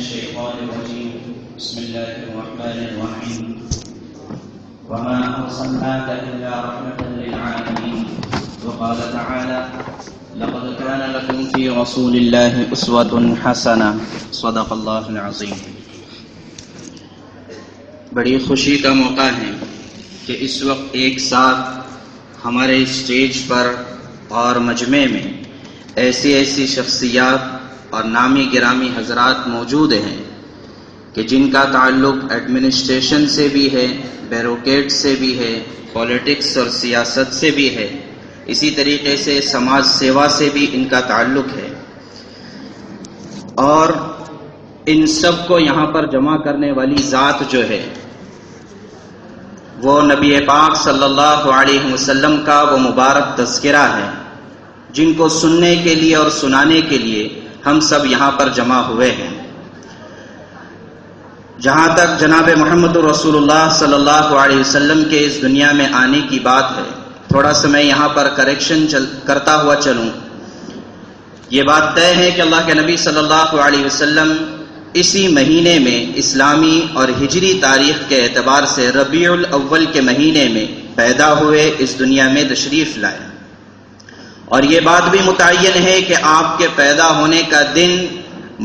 الشيطان الرجيم بسم الله الرحمن الرحيم وما أرسلناك إلا رحمة للعالمين وقال تعالى لقد كان لكم في رسول الله أسوة حسنة صدق الله العظيم۔ بڑی خوشی کا موقع ہے کہ اس وقت ایک ساتھ ہمارے اسٹیج پر اور مجمع میں ایسی شخصیات اور نامی گرامی حضرات موجود ہیں کہ جن کا تعلق ایڈمنسٹریشن سے بھی ہے، بیوروکریٹ سے بھی ہے، پولیٹکس اور سیاست سے بھی ہے، اسی طریقے سے سماج سیوا سے بھی ان کا تعلق ہے، اور ان سب کو یہاں پر جمع کرنے والی ذات جو ہے وہ نبی پاک صلی اللہ علیہ وسلم کا وہ مبارک تذکرہ ہے جن کو سننے کے لیے اور سنانے کے لیے ہم سب یہاں پر جمع ہوئے ہیں۔ جہاں تک جناب محمد رسول اللہ صلی اللہ علیہ وسلم کے اس دنیا میں آنے کی بات ہے، تھوڑا سا میں یہاں پر کریکشن کرتا ہوا چلوں۔ یہ بات طے ہے کہ اللہ کے نبی صلی اللہ علیہ وسلم اسی مہینے میں اسلامی اور ہجری تاریخ کے اعتبار سے ربیع الاول کے مہینے میں پیدا ہوئے، اس دنیا میں تشریف لائے، اور یہ بات بھی متعین ہے کہ آپ کے پیدا ہونے کا دن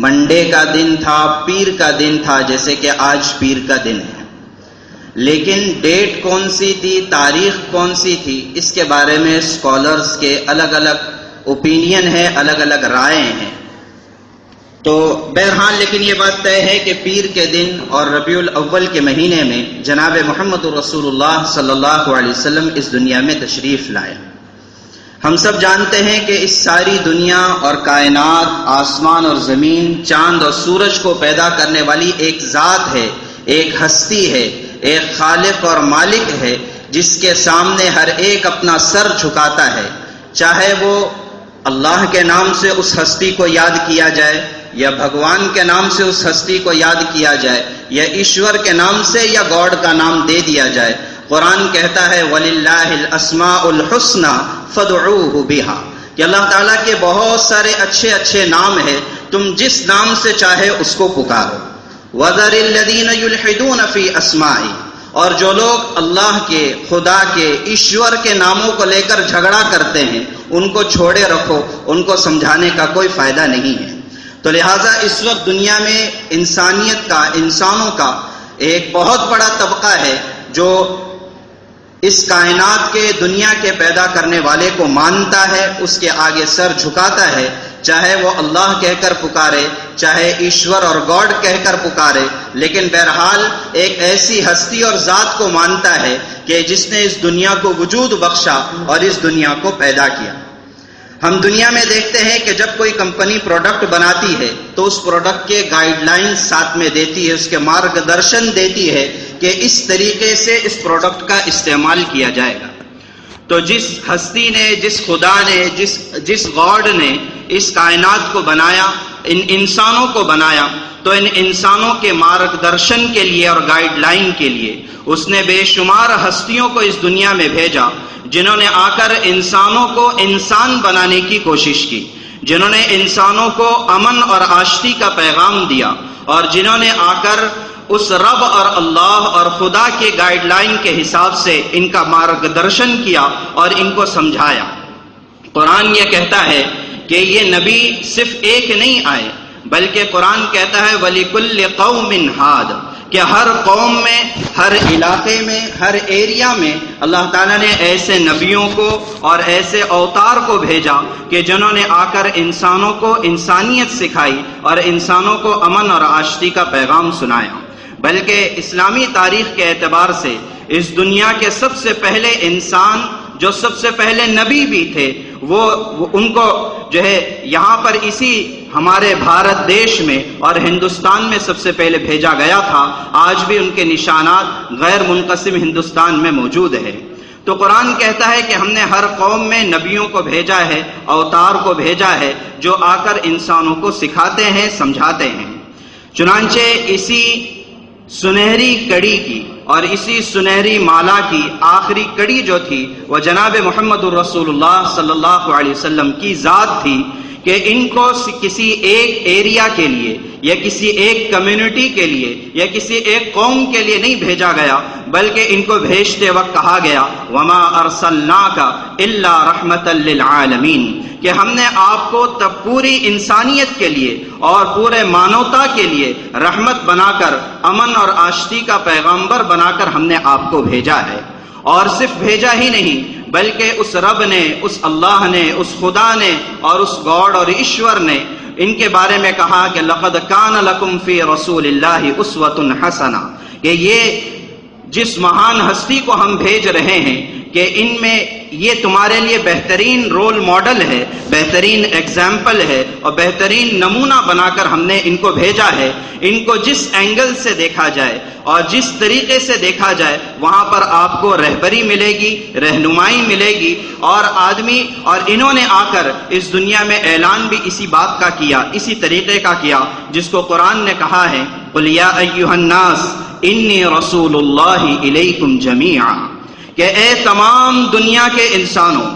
منڈے کا دن تھا، پیر کا دن تھا، جیسے کہ آج پیر کا دن ہے، لیکن ڈیٹ کون سی تھی، تاریخ کون سی تھی، اس کے بارے میں اسکالرز کے الگ الگ اوپینین ہے، الگ الگ رائے ہیں۔ تو بہرحال لیکن یہ بات طے ہے کہ پیر کے دن اور ربیع الاول کے مہینے میں جناب محمد رسول اللہ صلی اللہ علیہ وسلم اس دنیا میں تشریف لائے۔ ہم سب جانتے ہیں کہ اس ساری دنیا اور کائنات، آسمان اور زمین، چاند اور سورج کو پیدا کرنے والی ایک ذات ہے، ایک ہستی ہے، ایک خالق اور مالک ہے، جس کے سامنے ہر ایک اپنا سر جھکاتا ہے، چاہے وہ اللہ کے نام سے اس ہستی کو یاد کیا جائے، یا بھگوان کے نام سے اس ہستی کو یاد کیا جائے، یا ایشور کے نام سے یا گاڈ کا نام دے دیا جائے۔ قرآن کہتا ہے وَلِلَّهِ الْأَسْمَاءُ الْحُسْنَى فَادْعُوهُ بِهَا، کہ اللہ تعالیٰ کے بہت سارے اچھے نام ہیں، تم جس نام سے چاہے اس کو پکارو۔ وَذَرِ الَّذِينَ يُلْحِدُونَ فِي أَسْمَائِهِ، اور جو لوگ اللہ کے، خدا کے، ایشور کے ناموں کو لے کر جھگڑا کرتے ہیں ان کو چھوڑے رکھو، ان کو سمجھانے کا کوئی فائدہ نہیں ہے۔ تو لہٰذا اس وقت دنیا میں انسانیت کا، انسانوں کا ایک بہت بڑا طبقہ ہے جو اس کائنات کے، دنیا کے پیدا کرنے والے کو مانتا ہے، اس کے آگے سر جھکاتا ہے، چاہے وہ اللہ کہہ کر پکارے، چاہے ایشور اور گاڈ کہہ کر پکارے، لیکن بہرحال ایک ایسی ہستی اور ذات کو مانتا ہے کہ جس نے اس دنیا کو وجود بخشا اور اس دنیا کو پیدا کیا۔ ہم دنیا میں دیکھتے ہیں کہ جب کوئی کمپنی پروڈکٹ بناتی ہے تو اس پروڈکٹ کے گائیڈ لائنز ساتھ میں دیتی ہے، اس کے مارگدرشن دیتی ہے کہ اس طریقے سے اس پروڈکٹ کا استعمال کیا جائے گا۔ تو جس ہستی نے، جس خدا نے، جس گاڈ نے اس کائنات کو بنایا، ان انسانوں کو بنایا، تو ان انسانوں کے مارگدرشن کے لیے اور گائیڈ لائن کے لیے اس نے بے شمار ہستیوں کو اس دنیا میں بھیجا، جنہوں نے آ کر انسانوں کو انسان بنانے کی کوشش کی، جنہوں نے انسانوں کو امن اور آشتی کا پیغام دیا، اور جنہوں نے آ کر اس رب اور اللہ اور خدا کے گائیڈ لائن کے حساب سے ان کا مارگدرشن کیا اور ان کو سمجھایا۔ قرآن یہ کہتا ہے کہ یہ نبی صرف ایک نہیں آئے، بلکہ قرآن کہتا ہے وَلِكُلِّ قَوْمٍ هَادٍ، کہ ہر قوم میں، ہر علاقے میں، ہر ایریا میں اللہ تعالیٰ نے ایسے نبیوں کو اور ایسے اوتار کو بھیجا کہ جنہوں نے آ کر انسانوں کو انسانیت سکھائی اور انسانوں کو امن اور آشتی کا پیغام سنایا۔ بلکہ اسلامی تاریخ کے اعتبار سے اس دنیا کے سب سے پہلے انسان، جو سب سے پہلے نبی بھی تھے، وہ ان کو جو ہے یہاں پر اسی ہمارے بھارت دیش میں اور ہندوستان میں سب سے پہلے بھیجا گیا تھا۔ آج بھی ان کے نشانات غیر منقسم ہندوستان میں موجود ہے۔ تو قرآن کہتا ہے کہ ہم نے ہر قوم میں نبیوں کو بھیجا ہے، اوتار کو بھیجا ہے، جو آ کر انسانوں کو سکھاتے ہیں، سمجھاتے ہیں۔ چنانچہ اسی سنہری کڑی کی اور اسی سنہری مالا کی آخری کڑی جو تھی وہ جناب محمد الرسول اللہ صلی اللہ علیہ وسلم کی ذات تھی کہ ان کو کسی ایک ایریا کے لیے یا کسی ایک کمیونٹی کے لیے یا کسی ایک قوم کے لیے نہیں بھیجا گیا، بلکہ ان کو بھیجتے وقت کہا گیا وما ارسلناک الا رحمتا للعالمین، کہ ہم نے آپ کو تب پوری انسانیت کے لیے اور پورے مانوتا کے لیے رحمت بنا کر، امن اور آشتی کا پیغامبر بنا کر ہم نے آپ کو بھیجا ہے۔ اور صرف بھیجا ہی نہیں بلکہ اس رب نے، اس اللہ نے، اس خدا نے اور اس گاڈ اور ایشور نے ان کے بارے میں کہا کہ لقد کان لکم فی رسول اللہ اسوۃ حسنہ، کہ یہ جس مہان ہستی کو ہم بھیج رہے ہیں کہ ان میں یہ تمہارے لیے بہترین رول ماڈل ہے، بہترین ایگزامپل ہے اور بہترین نمونہ بنا کر ہم نے ان کو بھیجا ہے۔ ان کو جس اینگل سے دیکھا جائے اور جس طریقے سے دیکھا جائے وہاں پر آپ کو رہبری ملے گی، رہنمائی ملے گی، اور آدمی اور انہوں نے آ کر اس دنیا میں اعلان بھی اسی بات کا کیا، اسی طریقے کا کیا جس کو قرآن نے کہا ہے قل یا ایھا الناس انی رسول اللہ الیکم جمیعا، کہ اے تمام دنیا کے انسانوں،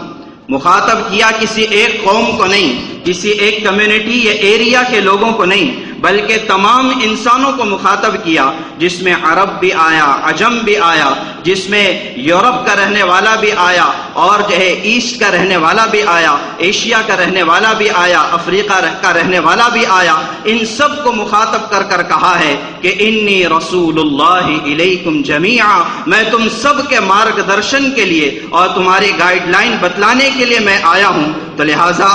مخاطب کیا کسی ایک قوم کو نہیں، کسی ایک کمیونٹی یا ایریا کے لوگوں کو نہیں، بلکہ تمام انسانوں کو مخاطب کیا، جس میں عرب بھی آیا، عجم بھی آیا، جس میں یورپ کا رہنے والا بھی آیا اور جو ہے ایسٹ کا رہنے والا بھی آیا، ایشیا کا رہنے والا بھی آیا، افریقہ کا رہنے والا بھی آیا۔ ان سب کو مخاطب کر کر کہا ہے کہ انی رسول اللہ الیکم جمیعا، میں تم سب کے مارگ درشن کے لیے اور تمہاری گائیڈ لائن بتلانے کے لیے میں آیا ہوں۔ تو لہٰذا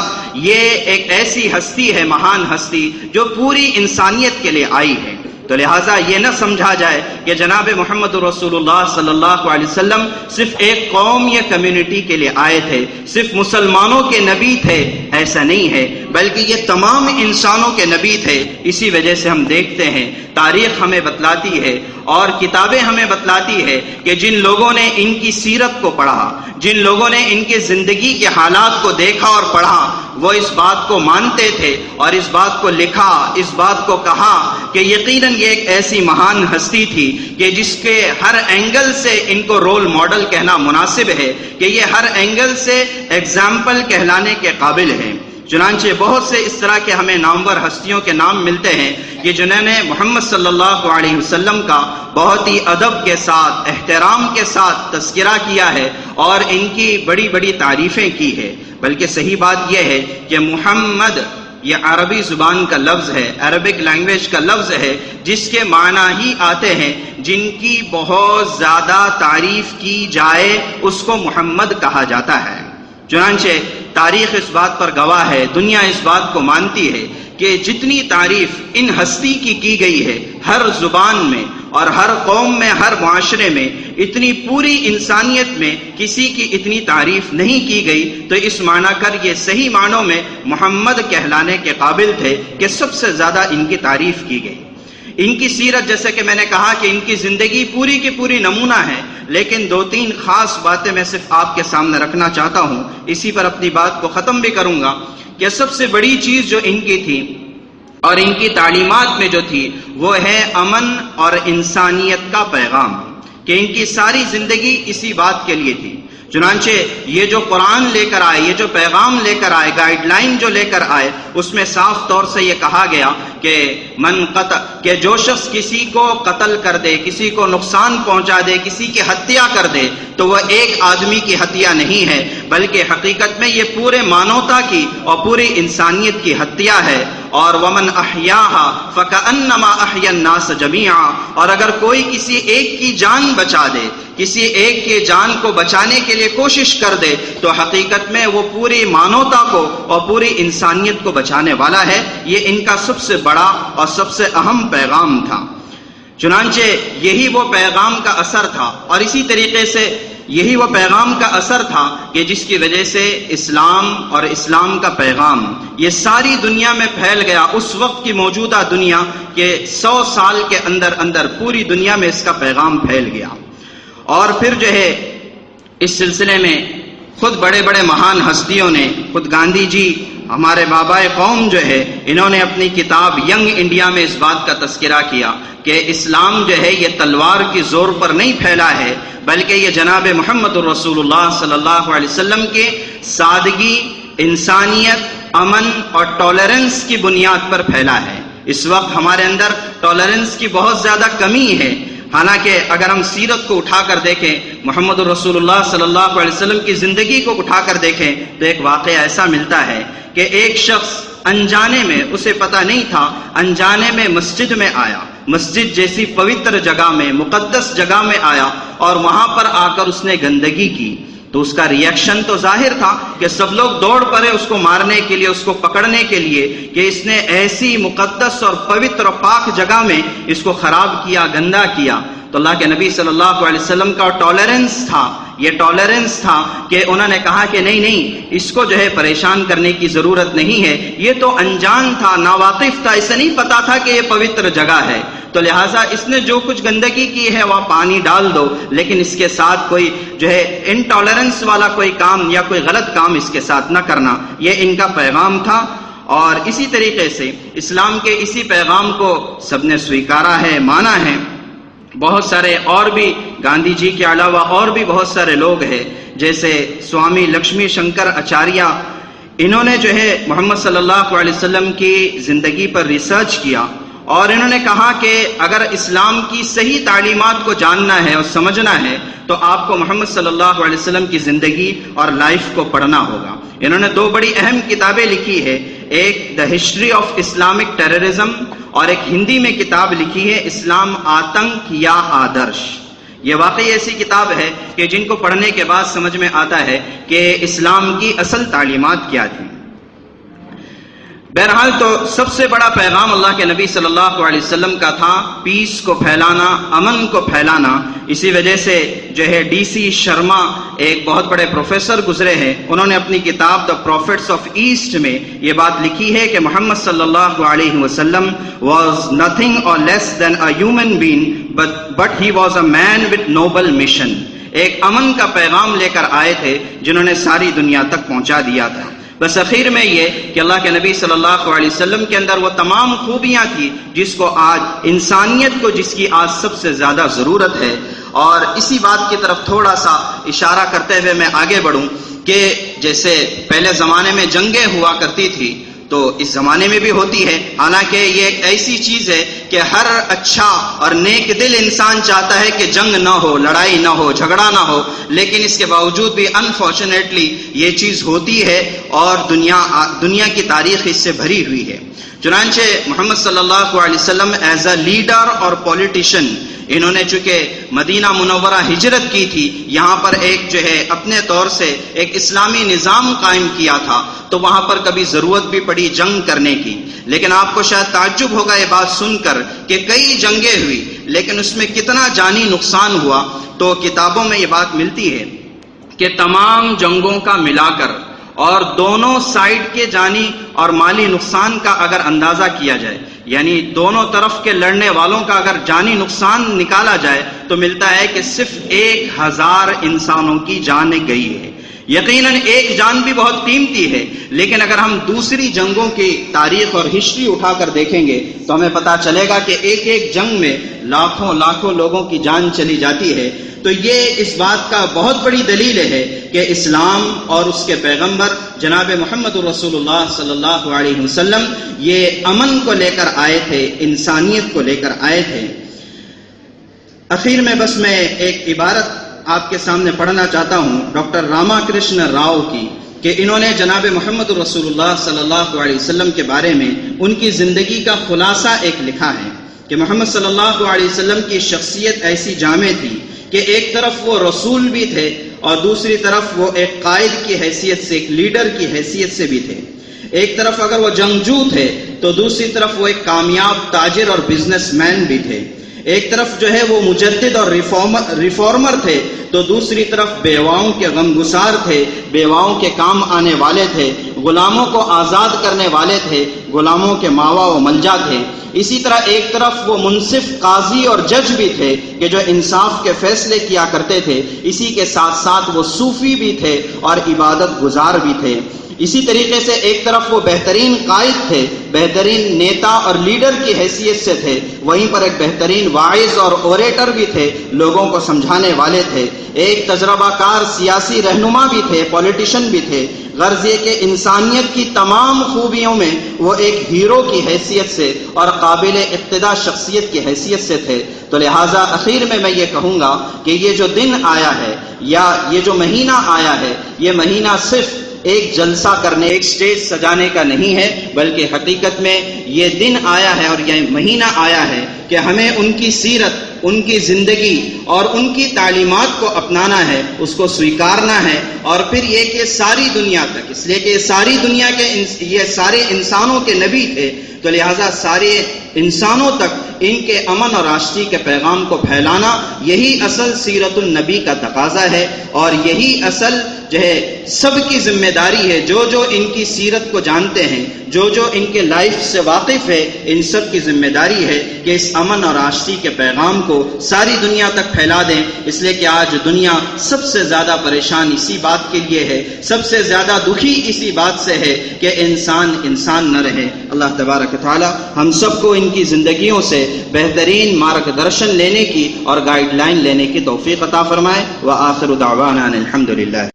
یہ ایک ایسی ہستی ہے، مہان ہستی، جو پوری انسانیت کے لیے آئی ہے۔ تو لہٰذا یہ نہ سمجھا جائے کہ جناب محمد رسول اللہ صلی اللہ علیہ وسلم صرف ایک قوم یا کمیونٹی کے لیے آئے تھے، صرف مسلمانوں کے نبی تھے، ایسا نہیں ہے، بلکہ یہ تمام انسانوں کے نبی تھے۔ اسی وجہ سے ہم دیکھتے ہیں تاریخ ہمیں بتلاتی ہے اور کتابیں ہمیں بتلاتی ہے کہ جن لوگوں نے ان کی سیرت کو پڑھا، جن لوگوں نے ان کی زندگی کے حالات کو دیکھا اور پڑھا، وہ اس بات کو مانتے تھے اور اس بات کو لکھا، اس بات کو کہا کہ یقیناً یہ ایک ایسی مہان ہستی تھی کہ جس کے ہر اینگل سے ان کو رول ماڈل کہنا مناسب ہے، کہ یہ ہر اینگل سے ایگزامپل کہلانے کے قابل ہے۔ چنانچہ بہت سے اس طرح کے ہمیں نامور ہستیوں کے نام ملتے ہیں کہ جنہوں نے محمد صلی اللہ علیہ وسلم کا بہت ہی ادب کے ساتھ، احترام کے ساتھ تذکرہ کیا ہے اور ان کی بڑی بڑی تعریفیں کی ہے۔ بلکہ صحیح بات یہ ہے کہ محمد یہ عربی زبان کا لفظ ہے، عربک لینگویج کا لفظ ہے، جس کے معنی ہی آتے ہیں جن کی بہت زیادہ تعریف کی جائے اس کو محمد کہا جاتا ہے۔ چنانچہ تاریخ اس بات پر گواہ ہے، دنیا اس بات کو مانتی ہے کہ جتنی تعریف ان ہستی کی گئی ہے ہر زبان میں اور ہر قوم میں، ہر معاشرے میں، اتنی پوری انسانیت میں کسی کی اتنی تعریف نہیں کی گئی۔ تو اس معنی کر یہ صحیح معنوں میں محمد کہلانے کے قابل تھے کہ سب سے زیادہ ان کی تعریف کی گئی۔ ان کی سیرت، جیسے کہ میں نے کہا کہ ان کی زندگی پوری کی پوری نمونہ ہے، لیکن دو تین خاص باتیں میں صرف آپ کے سامنے رکھنا چاہتا ہوں، اسی پر اپنی بات کو ختم بھی کروں گا کہ سب سے بڑی چیز جو ان کی تھی اور ان کی تعلیمات میں جو تھی وہ ہے امن اور انسانیت کا پیغام، کہ ان کی ساری زندگی اسی بات کے لیے تھی۔ چنانچہ یہ جو قرآن لے کر آئے، یہ جو پیغام لے کر آئے، گائیڈ لائن جو لے کر آئے، اس میں صاف طور سے یہ کہا گیا کہ کہ جو شخص کسی کو قتل کر دے، کسی کو نقصان پہنچا دے، کسی کی ہتیا کر دے، تو وہ ایک آدمی کی ہتیا نہیں ہے، بلکہ حقیقت میں یہ پورے مانوتا کی اور پوری انسانیت کی ہتیا ہے۔ اور ومن احیاھا فکأنما احیا الناس جمیعا، اور اگر کوئی کسی ایک کی جان بچا دے، کسی ایک کے جان کو بچانے کے لیے کوشش کر دے، تو حقیقت میں وہ پوری مانوتا کو اور پوری انسانیت کو بچانے والا ہے۔ یہ ان کا سب سے بڑا اور سب سے اہم پیغام تھا۔ چنانچہ یہی وہ پیغام کا اثر تھا، اور اسی طریقے سے یہی وہ پیغام کا اثر تھا کہ جس کی وجہ سے اسلام اور اسلام کا پیغام یہ ساری دنیا میں پھیل گیا۔ اس وقت کی موجودہ دنیا کے 100 سال کے اندر اندر پوری دنیا میں اس کا پیغام پھیل گیا۔ اور پھر جو ہے اس سلسلے میں خود بڑے بڑے مہان ہستیوں نے، خود گاندھی جی ہمارے بابا قوم جو ہے، انہوں نے اپنی کتاب ینگ انڈیا میں اس بات کا تذکرہ کیا کہ اسلام جو ہے یہ تلوار کی زور پر نہیں پھیلا ہے، بلکہ یہ جناب محمد الرسول اللہ صلی اللہ علیہ وسلم کے سادگی، انسانیت، امن اور ٹالرنس کی بنیاد پر پھیلا ہے۔ اس وقت ہمارے اندر ٹالرنس کی بہت زیادہ کمی ہے، حالانکہ اگر ہم سیرت کو اٹھا کر دیکھیں، محمد رسول اللہ صلی اللہ علیہ وسلم کی زندگی کو اٹھا کر دیکھیں تو ایک واقعہ ایسا ملتا ہے کہ ایک شخص انجانے میں، اسے پتہ نہیں تھا، انجانے میں مسجد میں آیا، مسجد جیسی پوتر جگہ میں، مقدس جگہ میں آیا اور وہاں پر آ کر اس نے گندگی کی۔ تو اس کا ریئیکشن تو ظاہر تھا کہ سب لوگ دوڑ پڑے اس کو مارنے کے لیے، اس کو پکڑنے کے لیے کہ اس نے ایسی مقدس اور پوتر اور پاک جگہ میں اس کو خراب کیا، گندا کیا۔ تو اللہ کے نبی صلی اللہ علیہ وسلم کا ٹالرنس تھا، یہ ٹالرنس تھا کہ انہوں نے کہا کہ نہیں اس کو جو ہے پریشان کرنے کی ضرورت نہیں ہے، یہ تو انجان تھا، ناواقف تھا، اسے نہیں پتا تھا کہ یہ پوتر جگہ ہے، تو لہٰذا اس نے جو کچھ گندگی کی ہے وہ پانی ڈال دو، لیکن اس کے ساتھ کوئی جو ہے انٹالرنس والا کوئی کام یا کوئی غلط کام اس کے ساتھ نہ کرنا، یہ ان کا پیغام تھا۔ اور اسی طریقے سے اسلام کے اسی پیغام کو سب نے سویکارا ہے، مانا ہے۔ بہت سارے اور بھی گاندھی جی کے علاوہ اور بھی بہت سارے لوگ ہیں، جیسے سوامی لکشمی شنکر آچاریہ، انہوں نے جو ہے محمد صلی اللہ علیہ وسلم کی زندگی پر ریسرچ کیا اور انہوں نے کہا کہ اگر اسلام کی صحیح تعلیمات کو جاننا ہے اور سمجھنا ہے تو آپ کو محمد صلی اللہ علیہ وسلم کی زندگی اور لائف کو پڑھنا ہوگا۔ انہوں نے دو بڑی اہم کتابیں لکھی ہے، ایک the history of Islamic terrorism اور ایک ہندی میں کتاب لکھی ہے اسلام آتنک یا آدرش۔ یہ واقعی ایسی کتاب ہے کہ جن کو پڑھنے کے بعد سمجھ میں آتا ہے کہ اسلام کی اصل تعلیمات کیا تھی۔ بہرحال تو سب سے بڑا پیغام اللہ کے نبی صلی اللہ علیہ وسلم کا تھا پیس کو پھیلانا، امن کو پھیلانا۔ اسی وجہ سے جو ہے ڈی سی شرما ایک بہت بڑے پروفیسر گزرے ہیں، انہوں نے اپنی کتاب دا پروفٹس آف ایسٹ میں یہ بات لکھی ہے کہ محمد صلی اللہ علیہ وسلم was nothing or less than a human being but he was a man with noble mission. ایک امن کا پیغام لے کر آئے تھے جنہوں نے ساری دنیا تک پہنچا دیا تھا۔ بس اخیر میں یہ کہ اللہ کے نبی صلی اللہ علیہ وسلم کے اندر وہ تمام خوبیاں تھیں جس کو آج انسانیت کو، جس کی آج سب سے زیادہ ضرورت ہے۔ اور اسی بات کی طرف تھوڑا سا اشارہ کرتے ہوئے میں آگے بڑھوں کہ جیسے پہلے زمانے میں جنگیں ہوا کرتی تھی تو اس زمانے میں بھی ہوتی ہے، حالانکہ یہ ایک ایسی چیز ہے کہ ہر اچھا اور نیک دل انسان چاہتا ہے کہ جنگ نہ ہو، لڑائی نہ ہو، جھگڑا نہ ہو، لیکن اس کے باوجود بھی انفارچونیٹلی یہ چیز ہوتی ہے اور دنیا کی تاریخ اس سے بھری ہوئی ہے۔ چنانچہ محمد صلی اللہ علیہ وسلم ایز اے لیڈر اور پولیٹیشین، انہوں نے چونکہ مدینہ منورہ ہجرت کی تھی، یہاں پر ایک جو ہے اپنے طور سے ایک اسلامی نظام قائم کیا تھا، تو وہاں پر کبھی ضرورت بھی پڑی جنگ کرنے کی۔ لیکن آپ کو شاید تعجب ہوگا یہ بات سن کر کہ کئی جنگیں ہوئی لیکن اس میں کتنا جانی نقصان ہوا، تو کتابوں میں یہ بات ملتی ہے کہ تمام جنگوں کا ملا کر اور دونوں سائیڈ کے جانی اور مالی نقصان کا اگر اندازہ کیا جائے، یعنی دونوں طرف کے لڑنے والوں کا اگر جانی نقصان نکالا جائے تو ملتا ہے کہ صرف 1000 انسانوں کی جان گئی ہے۔ یقیناً ایک جان بھی بہت قیمتی ہے، لیکن اگر ہم دوسری جنگوں کی تاریخ اور ہسٹری اٹھا کر دیکھیں گے تو ہمیں پتہ چلے گا کہ ایک ایک جنگ میں لاکھوں لوگوں کی جان چلی جاتی ہے۔ تو یہ اس بات کا بہت بڑی دلیل ہے کہ اسلام اور اس کے پیغمبر جناب محمد رسول اللہ صلی اللہ علیہ وسلم یہ امن کو لے کر آئے تھے، انسانیت کو لے کر آئے تھے۔ اخیر میں بس میں ایک عبارت آپ کے سامنے پڑھنا چاہتا ہوں ڈاکٹر راما کرشن راؤ کی، کہ انہوں نے جناب محمد رسول اللہ صلی اللہ علیہ وسلم کے بارے میں ان کی زندگی کا خلاصہ ایک لکھا ہے کہ محمد صلی اللہ علیہ وسلم کی شخصیت ایسی جامع تھی کہ ایک طرف وہ رسول بھی تھے اور دوسری طرف وہ ایک قائد کی حیثیت سے، ایک لیڈر کی حیثیت سے بھی تھے۔ ایک طرف اگر وہ جنگجو تھے تو دوسری طرف وہ ایک کامیاب تاجر اور بزنس مین بھی تھے۔ ایک طرف جو ہے وہ مجدد اور ریفارمر تھے تو دوسری طرف بیواؤں کے غمگسار تھے، بیواؤں کے کام آنے والے تھے، غلاموں کو آزاد کرنے والے تھے، غلاموں کے ماوا و ملجا تھے۔ اسی طرح ایک طرف وہ منصف قاضی اور جج بھی تھے کہ جو انصاف کے فیصلے کیا کرتے تھے، اسی کے ساتھ ساتھ وہ صوفی بھی تھے اور عبادت گزار بھی تھے۔ اسی طریقے سے ایک طرف وہ بہترین قائد تھے، بہترین نیتا اور لیڈر کی حیثیت سے تھے، وہیں پر ایک بہترین واعظ اور اوریٹر بھی تھے، لوگوں کو سمجھانے والے تھے، ایک تجربہ کار سیاسی رہنما بھی تھے، پولیٹیشین بھی تھے۔ غرض یہ کہ انسانیت کی تمام خوبیوں میں وہ ایک ہیرو کی حیثیت سے اور قابل اقتداء شخصیت کی حیثیت سے تھے۔ تو لہٰذا اخیر میں یہ کہوں گا کہ یہ جو دن آیا ہے یا یہ جو مہینہ آیا ہے، یہ مہینہ صرف ایک جلسہ کرنے، ایک سٹیج سجانے کا نہیں ہے، بلکہ حقیقت میں یہ دن آیا ہے اور یہ مہینہ آیا ہے کہ ہمیں ان کی سیرت، ان کی زندگی اور ان کی تعلیمات کو اپنانا ہے، اس کو سویکارنا ہے، اور پھر یہ کہ ساری دنیا تک، اس لیے کہ ساری دنیا کے یہ سارے انسانوں کے نبی تھے، تو لہٰذا سارے انسانوں تک ان کے امن اور آشتی کے پیغام کو پھیلانا، یہی اصل سیرت النبی کا تقاضا ہے، اور یہی اصل جو ہے سب کی ذمہ داری ہے۔ جو جو ان کی سیرت کو جانتے ہیں، جو جو ان کے لائف سے واقف ہے، ان سب کی ذمہ داری ہے کہ اس امن اور آشتی کے پیغام کو ساری دنیا تک پھیلا دیں، اس لیے کہ آج دنیا سب سے زیادہ پریشان اسی بات کے لیے ہے، سب سے زیادہ دکھی اسی بات سے ہے کہ انسان نہ رہے۔ اللہ تبارک و تعالی ہم سب کو ان کی زندگیوں سے بہترین مارگ درشن لینے کی اور گائیڈ لائن لینے کی توفیق عطا فرمائے۔ وآخر دعوانا الحمدللہ۔